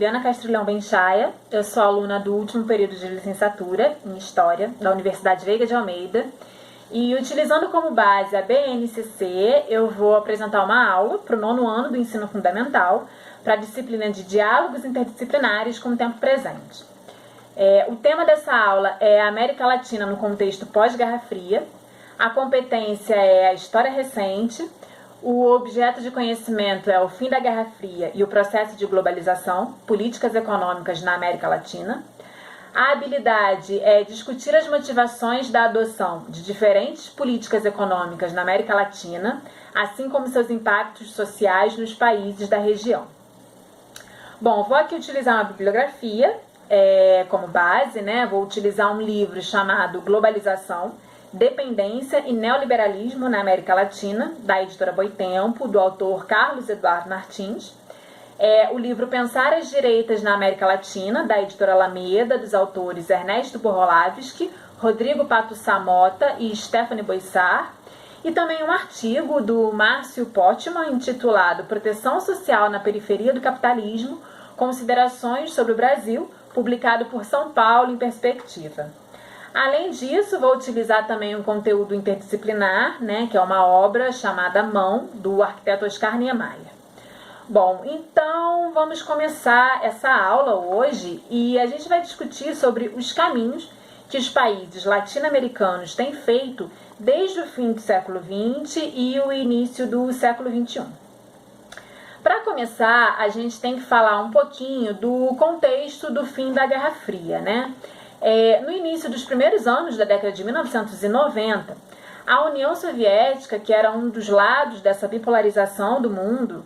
Juliana Castrilhão Benchaia, eu sou aluna do último período de licenciatura em História da Universidade Veiga de Almeida e, utilizando como base a BNCC, eu vou apresentar uma aula para o 9º ano do ensino fundamental para a disciplina de Diálogos Interdisciplinares com o Tempo Presente. O tema dessa aula é a América Latina no contexto pós-Guerra Fria, a competência é a História Recente, o objeto de conhecimento é o fim da Guerra Fria e o processo de globalização, políticas econômicas na América Latina. A habilidade é discutir as motivações da adoção de diferentes políticas econômicas na América Latina, assim como seus impactos sociais nos países da região. Bom, vou aqui utilizar uma bibliografia como base, vou utilizar um livro chamado Globalização, Dependência e Neoliberalismo na América Latina, da editora Boitempo, do autor Carlos Eduardo Martins. O livro Pensar as Direitas na América Latina, da editora Alameda, dos autores Ernesto Borrolavski, Rodrigo Pato Samota e Stephanie Boissard. E também um artigo do Márcio Pottman, intitulado Proteção Social na Periferia do Capitalismo, Considerações sobre o Brasil, publicado por São Paulo em Perspectiva. Além disso, vou utilizar também um conteúdo interdisciplinar, que é uma obra chamada Mão, do arquiteto Oscar Niemeyer. Bom, então vamos começar essa aula hoje e a gente vai discutir sobre os caminhos que os países latino-americanos têm feito desde o fim do século XX e o início do século XXI. Para começar, a gente tem que falar um pouquinho do contexto do fim da Guerra Fria, No início dos primeiros anos da década de 1990, a União Soviética, que era um dos lados dessa bipolarização do mundo,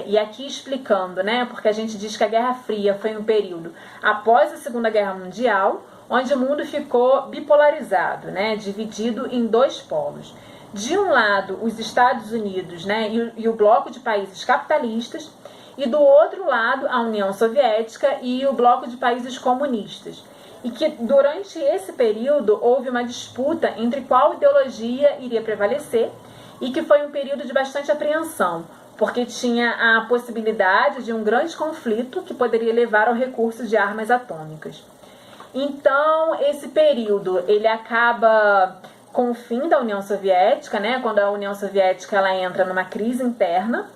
e aqui explicando, porque a gente diz que a Guerra Fria foi um período após a Segunda Guerra Mundial, onde o mundo ficou bipolarizado, dividido em dois polos. De um lado, os Estados Unidos e o bloco de países capitalistas, e do outro lado, a União Soviética e o bloco de países comunistas. E que durante esse período houve uma disputa entre qual ideologia iria prevalecer e que foi um período de bastante apreensão, porque tinha a possibilidade de um grande conflito que poderia levar ao recurso de armas atômicas. Então, esse período ele acaba com o fim da União Soviética, quando a União Soviética ela entra numa crise interna,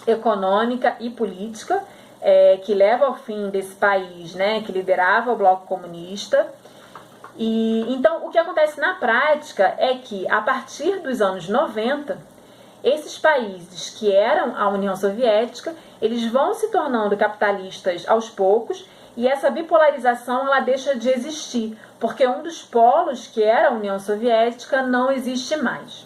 econômica e política, que leva ao fim desse país, que liderava o bloco comunista. E então o que acontece na prática é que a partir dos anos 90, esses países que eram a União Soviética, eles vão se tornando capitalistas aos poucos e essa bipolarização ela deixa de existir, porque um dos polos que era a União Soviética não existe mais.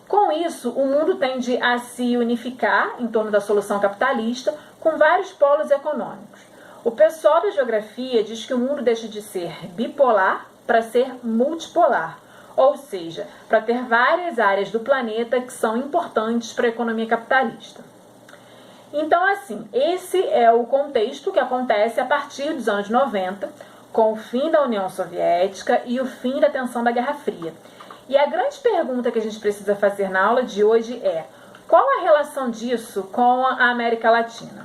Com isso, o mundo tende a se unificar em torno da solução capitalista com vários polos econômicos. O pessoal da geografia diz que o mundo deixa de ser bipolar para ser multipolar, ou seja, para ter várias áreas do planeta que são importantes para a economia capitalista. Então, assim, esse é o contexto que acontece a partir dos anos 90, com o fim da União Soviética e o fim da tensão da Guerra Fria. E a grande pergunta que a gente precisa fazer na aula de hoje é: qual a relação disso com a América Latina?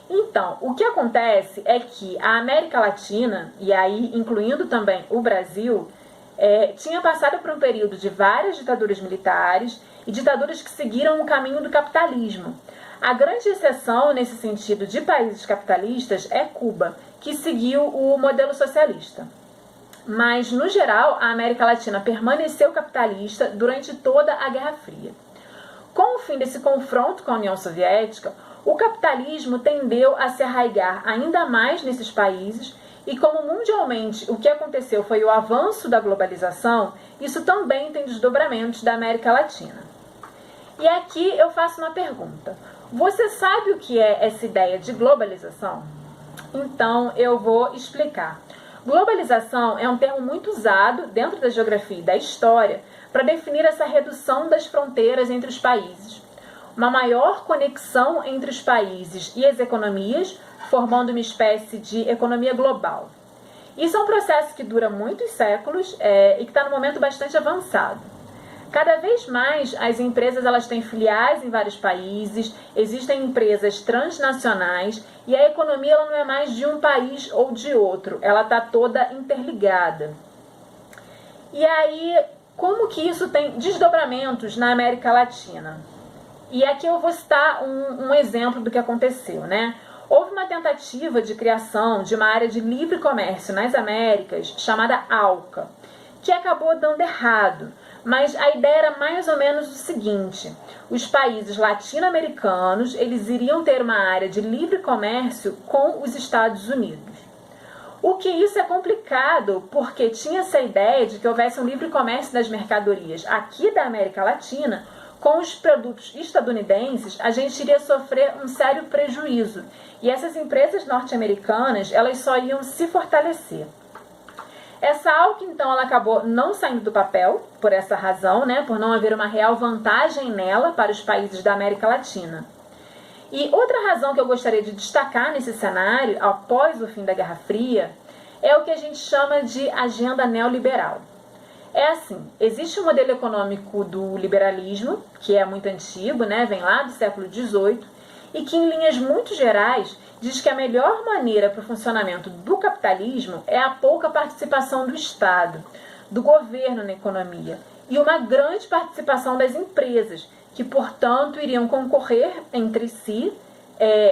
Então, o que acontece é que a América Latina, e aí incluindo também o Brasil, tinha passado por um período de várias ditaduras militares e ditaduras que seguiram o caminho do capitalismo. A grande exceção nesse sentido de países capitalistas é Cuba, que seguiu o modelo socialista. Mas, no geral, a América Latina permaneceu capitalista durante toda a Guerra Fria. Com o fim desse confronto com a União Soviética, o capitalismo tendeu a se arraigar ainda mais nesses países e como mundialmente o que aconteceu foi o avanço da globalização, isso também tem desdobramentos da América Latina. E aqui eu faço uma pergunta: você sabe o que é essa ideia de globalização? Então eu vou explicar. Globalização é um termo muito usado dentro da geografia e da história para definir essa redução das fronteiras entre os países, uma maior conexão entre os países e as economias, formando uma espécie de economia global. Isso é um processo que dura muitos séculos e que está num momento bastante avançado. Cada vez mais as empresas elas têm filiais em vários países, existem empresas transnacionais e a economia ela não é mais de um país ou de outro, ela está toda interligada. E aí, como que isso tem desdobramentos na América Latina? E aqui eu vou citar um exemplo do que aconteceu, né? Houve uma tentativa de criação de uma área de livre comércio nas Américas chamada ALCA, que acabou dando errado. Mas a ideia era mais ou menos o seguinte: os países latino-americanos eles iriam ter uma área de livre comércio com os Estados Unidos. O que isso é complicado, porque tinha essa ideia de que houvesse um livre comércio das mercadorias aqui da América Latina, com os produtos estadunidenses, a gente iria sofrer um sério prejuízo. E essas empresas norte-americanas, elas só iam se fortalecer. Essa ALCA, então, ela acabou não saindo do papel, por essa razão, né, por não haver uma real vantagem nela para os países da América Latina. E outra razão que eu gostaria de destacar nesse cenário, após o fim da Guerra Fria, é o que a gente chama de agenda neoliberal. É assim, existe um modelo econômico do liberalismo, que é muito antigo, né, vem lá do século XVIII, e que, em linhas muito gerais, diz que a melhor maneira para o funcionamento do capitalismo é a pouca participação do Estado, do governo na economia, e uma grande participação das empresas, que, portanto, iriam concorrer entre si,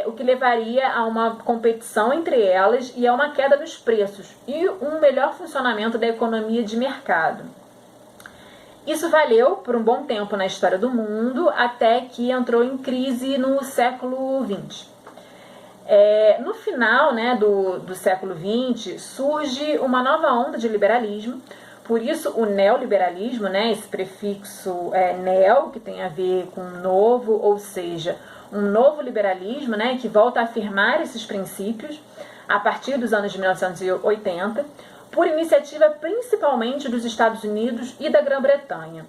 o que levaria a uma competição entre elas e a uma queda nos preços e um melhor funcionamento da economia de mercado. Isso valeu por um bom tempo na história do mundo, até que entrou em crise no século XX. No final, né, do século XX, surge uma nova onda de liberalismo, por isso o neoliberalismo, né, esse prefixo neo, que tem a ver com novo, ou seja, um novo liberalismo, né, que volta a afirmar esses princípios a partir dos anos de 1980, por iniciativa principalmente dos Estados Unidos e da Grã-Bretanha.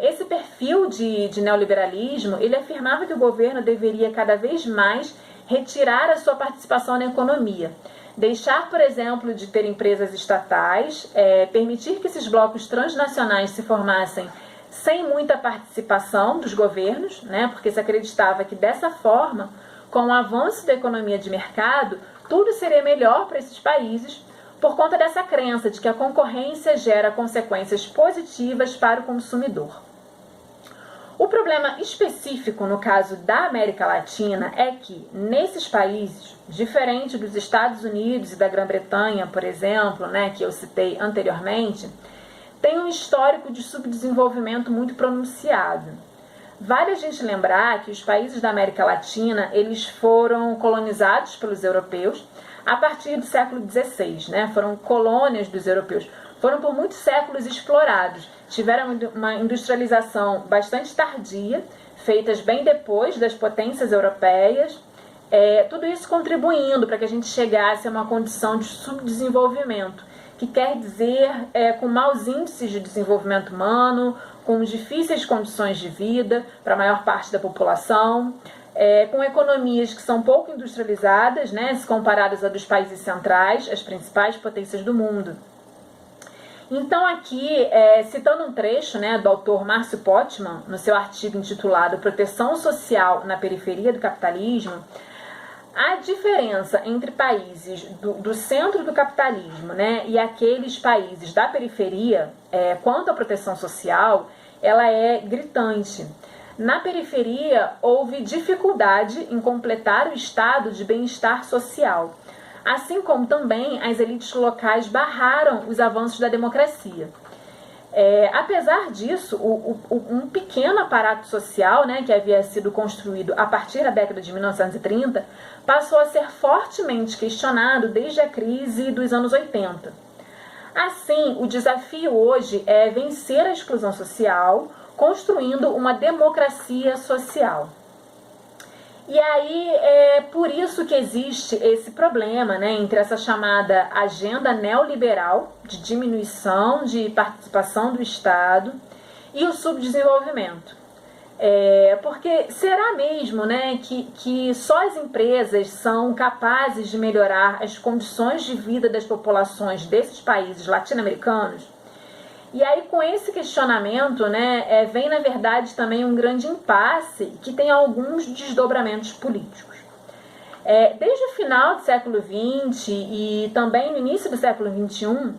Esse perfil de neoliberalismo, ele afirmava que o governo deveria cada vez mais retirar a sua participação na economia, deixar, por exemplo, de ter empresas estatais, permitir que esses blocos transnacionais se formassem sem muita participação dos governos, né, porque se acreditava que dessa forma, com o avanço da economia de mercado, tudo seria melhor para esses países, por conta dessa crença de que a concorrência gera consequências positivas para o consumidor. O problema específico no caso da América Latina é que, nesses países, diferente dos Estados Unidos e da Grã-Bretanha, por exemplo, né, que eu citei anteriormente, tem um histórico de subdesenvolvimento muito pronunciado. Vale a gente lembrar que os países da América Latina eles foram colonizados pelos europeus a partir do século XVI, né? Foram colônias dos europeus, foram por muitos séculos explorados, tiveram uma industrialização bastante tardia, feitas bem depois das potências europeias, tudo isso contribuindo para que a gente chegasse a uma condição de subdesenvolvimento, que quer dizer com maus índices de desenvolvimento humano, com difíceis condições de vida para a maior parte da população, com economias que são pouco industrializadas, né, se comparadas a dos países centrais, as principais potências do mundo. Então aqui, citando um trecho, né, do autor Márcio Potman, no seu artigo intitulado Proteção Social na Periferia do Capitalismo, a diferença entre países do centro do capitalismo, né, e aqueles países da periferia, quanto à proteção social, ela é gritante. Na periferia, houve dificuldade em completar o estado de bem-estar social, assim como também as elites locais barraram os avanços da democracia. Apesar disso, um pequeno aparato social, né, que havia sido construído a partir da década de 1930, passou a ser fortemente questionado desde a crise dos anos 80. Assim, o desafio hoje é vencer a exclusão social, construindo uma democracia social. E aí é por isso que existe esse problema, né, entre essa chamada agenda neoliberal de diminuição de participação do Estado e o subdesenvolvimento. Porque será mesmo, né, que só as empresas são capazes de melhorar as condições de vida das populações desses países latino-americanos? E aí, com esse questionamento, né, vem, na verdade, também um grande impasse que tem alguns desdobramentos políticos. Desde o final do século XX e também no início do século XXI,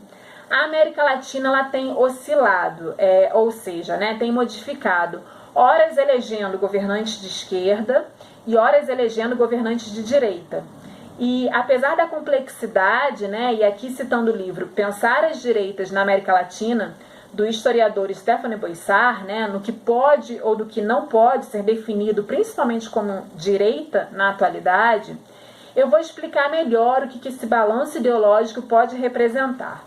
a América Latina ela tem oscilado, ou seja, né, tem modificado, horas elegendo governantes de esquerda e horas elegendo governantes de direita. E apesar da complexidade, né, e aqui citando o livro Pensar as Direitas na América Latina, do historiador Stéphane Boissard, né, no que pode ou do que não pode ser definido principalmente como direita na atualidade, eu vou explicar melhor o que esse balanço ideológico pode representar.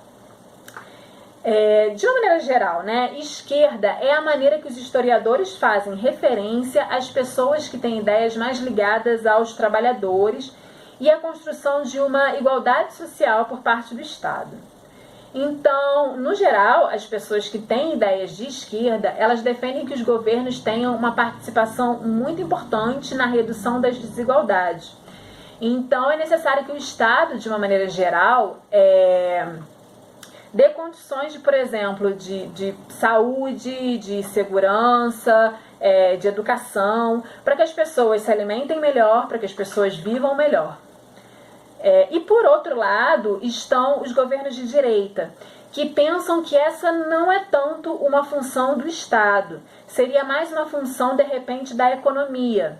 De uma maneira geral, né, esquerda é a maneira que os historiadores fazem referência às pessoas que têm ideias mais ligadas aos trabalhadores e à construção de uma igualdade social por parte do Estado. Então, no geral, as pessoas que têm ideias de esquerda, elas defendem que os governos tenham uma participação muito importante na redução das desigualdades. Então, é necessário que o Estado, de uma maneira geral, dê condições de, por exemplo, de saúde, de segurança, de educação, para que as pessoas se alimentem melhor, para que as pessoas vivam melhor. E por outro lado estão os governos de direita, que pensam que essa não é tanto uma função do Estado, seria mais uma função, de repente, da economia.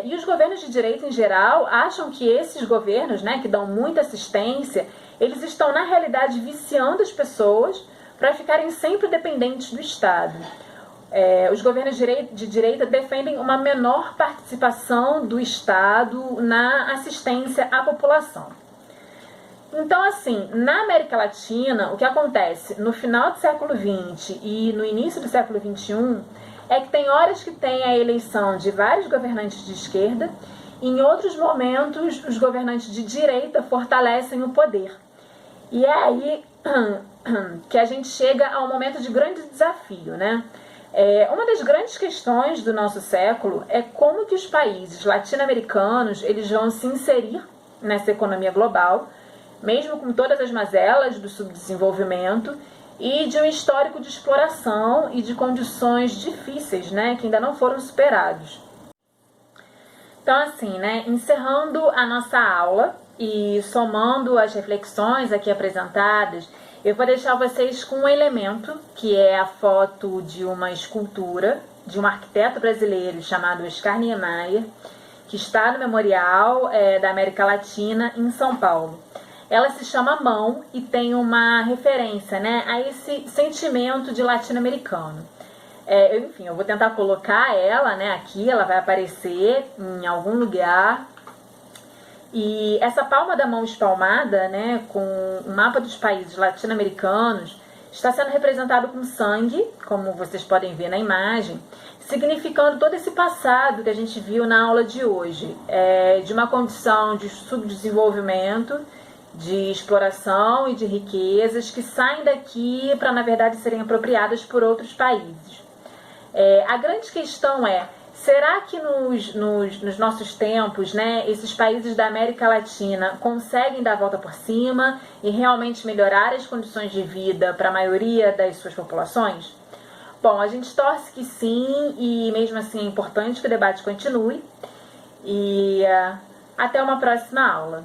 E os governos de direita, em geral, acham que esses governos, né, que dão muita assistência, eles estão, na realidade, viciando as pessoas para ficarem sempre dependentes do Estado. Os governos de direita defendem uma menor participação do Estado na assistência à população. Então, assim, na América Latina, o que acontece no final do século XX e no início do século XXI é que tem horas que tem a eleição de vários governantes de esquerda e em outros momentos os governantes de direita fortalecem o poder. E é aí que a gente chega a um momento de grande desafio, né? Uma das grandes questões do nosso século é como que os países latino-americanos eles vão se inserir nessa economia global, mesmo com todas as mazelas do subdesenvolvimento e de um histórico de exploração e de condições difíceis, né, que ainda não foram superados. Então, assim, né, encerrando a nossa aula e somando as reflexões aqui apresentadas, eu vou deixar vocês com um elemento, que é a foto de uma escultura de um arquiteto brasileiro chamado Oscar Niemeyer, que está no Memorial da América Latina, em São Paulo. Ela se chama Mão e tem uma referência, né, a esse sentimento de latino-americano. Enfim, eu vou tentar colocar ela, né, aqui, ela vai aparecer em algum lugar. E essa palma da mão espalmada, né, com o mapa dos países latino-americanos, está sendo representado com sangue, como vocês podem ver na imagem, significando todo esse passado que a gente viu na aula de hoje, de uma condição de subdesenvolvimento, de exploração e de riquezas que saem daqui para, na verdade, serem apropriadas por outros países. A grande questão é, será que nos nossos tempos, né, esses países da América Latina conseguem dar a volta por cima e realmente melhorar as condições de vida para a maioria das suas populações? Bom, a gente torce que sim, e mesmo assim é importante que o debate continue. E até uma próxima aula.